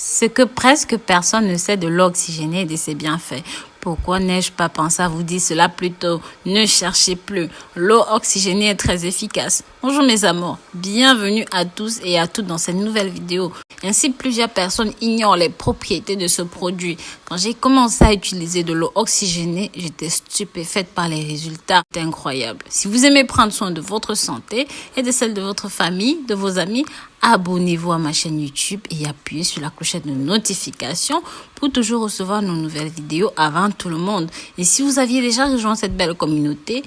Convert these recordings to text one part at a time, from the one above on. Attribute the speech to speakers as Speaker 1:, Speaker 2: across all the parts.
Speaker 1: Ce que presque personne ne sait de l'eau oxygénée et de ses bienfaits. Pourquoi n'ai-je pas pensé à vous dire cela plus tôt? Ne cherchez plus. L'eau oxygénée est très efficace. Bonjour mes amours. Bienvenue à tous et à toutes dans cette nouvelle vidéo. Ainsi, plusieurs personnes ignorent les propriétés de ce produit. Quand j'ai commencé à utiliser de l'eau oxygénée, j'étais stupéfaite par les résultats. C'est incroyable. Si vous aimez prendre soin de votre santé et de celle de votre famille, de vos amis, abonnez-vous à ma chaîne YouTube et appuyez sur la clochette de notification pour toujours recevoir nos nouvelles vidéos avant tout le monde. Et si vous aviez déjà rejoint cette belle communauté,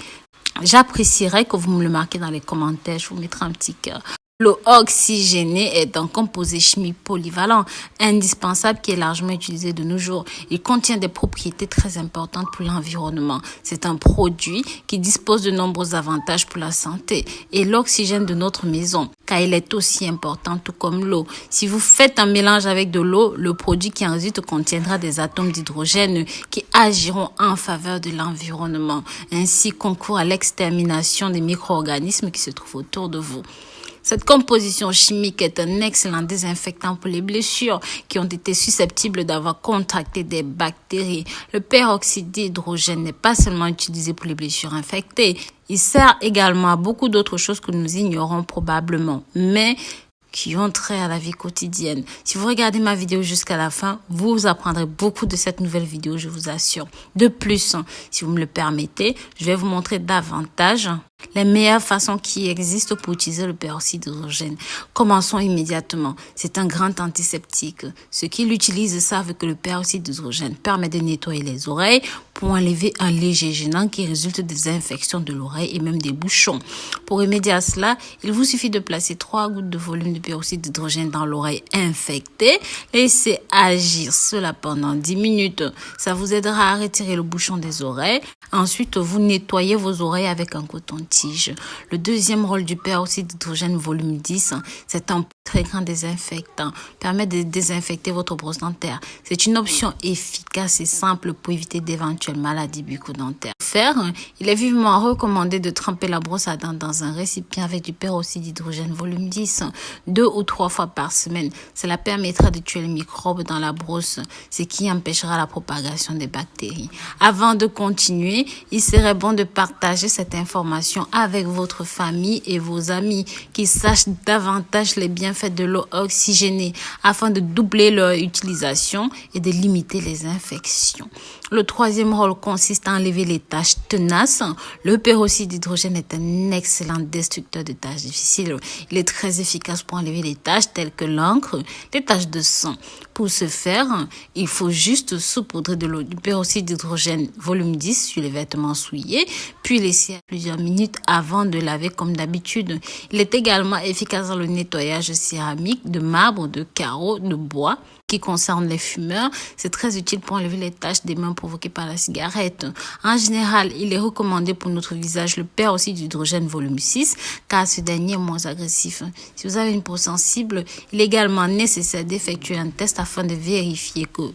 Speaker 1: j'apprécierais que vous me le marquez dans les commentaires. Je vous mettrai un petit cœur. L'eau oxygénée est un composé chimique polyvalent, indispensable qui est largement utilisé de nos jours. Il contient des propriétés très importantes pour l'environnement. C'est un produit qui dispose de nombreux avantages pour la santé et l'oxygène de notre maison, car il est aussi important tout comme l'eau. Si vous faites un mélange avec de l'eau, le produit qui en résulte contiendra des atomes d'hydrogène qui agiront en faveur de l'environnement, ainsi concourent à l'extermination des micro-organismes qui se trouvent autour de vous. Cette composition chimique est un excellent désinfectant pour les blessures qui ont été susceptibles d'avoir contracté des bactéries. Le peroxyde d'hydrogène n'est pas seulement utilisé pour les blessures infectées, il sert également à beaucoup d'autres choses que nous ignorons probablement, mais qui ont trait à la vie quotidienne. Si vous regardez ma vidéo jusqu'à la fin, vous apprendrez beaucoup de cette nouvelle vidéo, je vous assure. De plus, si vous me le permettez, je vais vous montrer davantage les meilleures façons qui existent pour utiliser le peroxyde d'hydrogène. Commençons immédiatement. C'est un grand antiseptique. Ceux qui l'utilisent savent que le peroxyde d'hydrogène permet de nettoyer les oreilles pour enlever un léger gênant qui résulte des infections de l'oreille et même des bouchons. Pour remédier à cela, il vous suffit de placer 3 gouttes de volume de peroxyde d'hydrogène dans l'oreille infectée. Laissez agir cela pendant 10 minutes. Ça vous aidera à retirer le bouchon des oreilles. Ensuite, vous nettoyez vos oreilles avec un coton-tige. Le deuxième rôle du peroxyde d'hydrogène volume 10, c'est un très grand désinfectant. Permet de désinfecter votre brosse dentaire. C'est une option efficace et simple pour éviter d'éventuelles maladies bucco-dentaires. Il est vivement recommandé de tremper la brosse à dents dans un récipient avec du peroxyde d'hydrogène volume 10, 2 ou 3 fois par semaine. Cela permettra de tuer les microbes dans la brosse, ce qui empêchera la propagation des bactéries. Avant de continuer, il serait bon de partager cette information avec votre famille et vos amis qui sachent davantage les bienfaits de l'eau oxygénée afin de doubler leur utilisation et de limiter les infections. Le troisième rôle consiste à enlever les taches tenaces. Le peroxyde d'hydrogène est un excellent destructeur de taches difficiles. Il est très efficace pour enlever les taches telles que l'encre, les taches de sang. Pour ce faire, il faut juste saupoudrer de l'eau du peroxyde d'hydrogène volume 10 sur les vêtements souillés, puis laisser plusieurs minutes avant de laver comme d'habitude. Il est également efficace dans le nettoyage céramique, de marbre, de carreaux, de bois. Qui concerne les fumeurs, c'est très utile pour enlever les taches des mains provoquées par la cigarette. En général, il est recommandé pour notre visage le peroxyde d'hydrogène volume 6, car ce dernier est moins agressif. Si vous avez une peau sensible, il est également nécessaire d'effectuer un test afin de vérifier que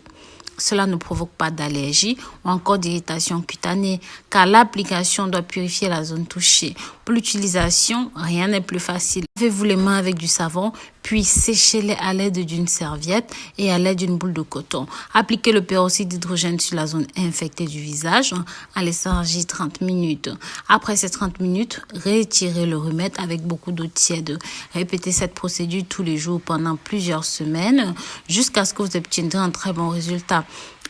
Speaker 1: cela ne provoque pas d'allergie ou encore d'irritation cutanée, car l'application doit purifier la zone touchée. Pour l'utilisation, rien n'est plus facile. Lavez-vous les mains avec du savon, puis séchez-les à l'aide d'une serviette et à l'aide d'une boule de coton. Appliquez le peroxyde d'hydrogène sur la zone infectée du visage en laissant agir 30 minutes. Après ces 30 minutes, retirez le remède avec beaucoup d'eau tiède. Répétez cette procédure tous les jours pendant plusieurs semaines jusqu'à ce que vous obtiendrez un très bon résultat.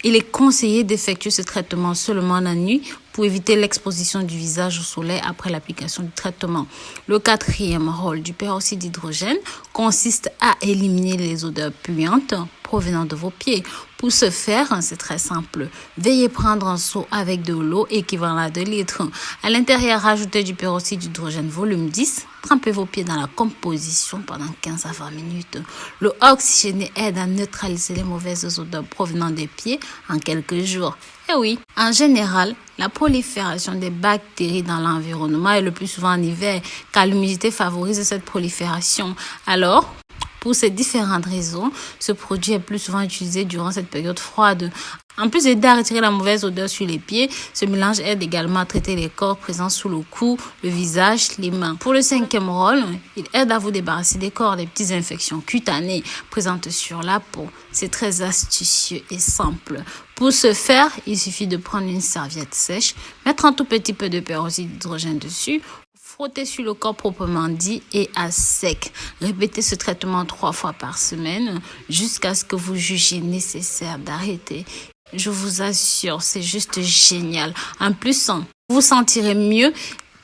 Speaker 1: Il est conseillé d'effectuer ce traitement seulement la nuit pour éviter l'exposition du visage au soleil après l'application du traitement. Le quatrième rôle du peroxyde d'hydrogène consiste à éliminer les odeurs puantes provenant de vos pieds. Pour ce faire, c'est très simple. Veuillez prendre un seau avec de l'eau équivalent à 2 litres. À l'intérieur, rajoutez du peroxyde d'hydrogène volume 10. Trempez vos pieds dans la composition pendant 15 à 20 minutes. L'eau oxygénée aide à neutraliser les mauvaises odeurs provenant des pieds en quelques jours. Et oui, en général, la prolifération des bactéries dans l'environnement est le plus souvent en hiver, car l'humidité favorise cette prolifération. Alors, pour ces différentes raisons, ce produit est plus souvent utilisé durant cette période froide. En plus d'aider à retirer la mauvaise odeur sur les pieds, ce mélange aide également à traiter les corps présents sous le cou, le visage, les mains. Pour le 5e rôle, il aide à vous débarrasser des corps, des petites infections cutanées présentes sur la peau. C'est très astucieux et simple. Pour ce faire, il suffit de prendre une serviette sèche, mettre un tout petit peu de peroxyde d'hydrogène dessus, frotter sur le corps proprement dit et à sec. Répétez ce traitement 3 fois par semaine jusqu'à ce que vous jugiez nécessaire d'arrêter. Je vous assure, c'est juste génial. En plus, vous vous sentirez mieux,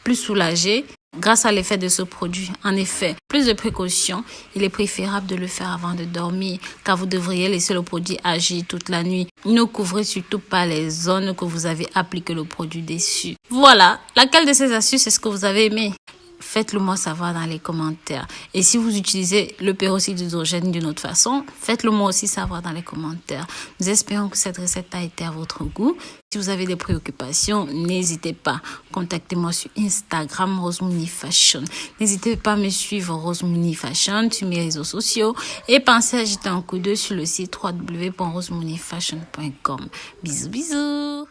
Speaker 1: plus soulagé grâce à l'effet de ce produit. En effet, plus de précautions, il est préférable de le faire avant de dormir car vous devriez laisser le produit agir toute la nuit. Ne couvrez surtout pas les zones que vous avez appliqué le produit dessus. Voilà, laquelle de ces astuces est-ce que vous avez aimé? Faites-le moi savoir dans les commentaires. Et si vous utilisez le peroxyde d'hydrogène d'une autre façon, faites-le moi aussi savoir dans les commentaires. Nous espérons que cette recette a été à votre goût. Si vous avez des préoccupations, n'hésitez pas. Contactez-moi sur Instagram, Rosemouni Fashion. N'hésitez pas à me suivre, Rosemouni Fashion, sur mes réseaux sociaux. Et pensez à jeter un coup d'œil sur le site www.rosemounifashion.com. Bisous, bisous.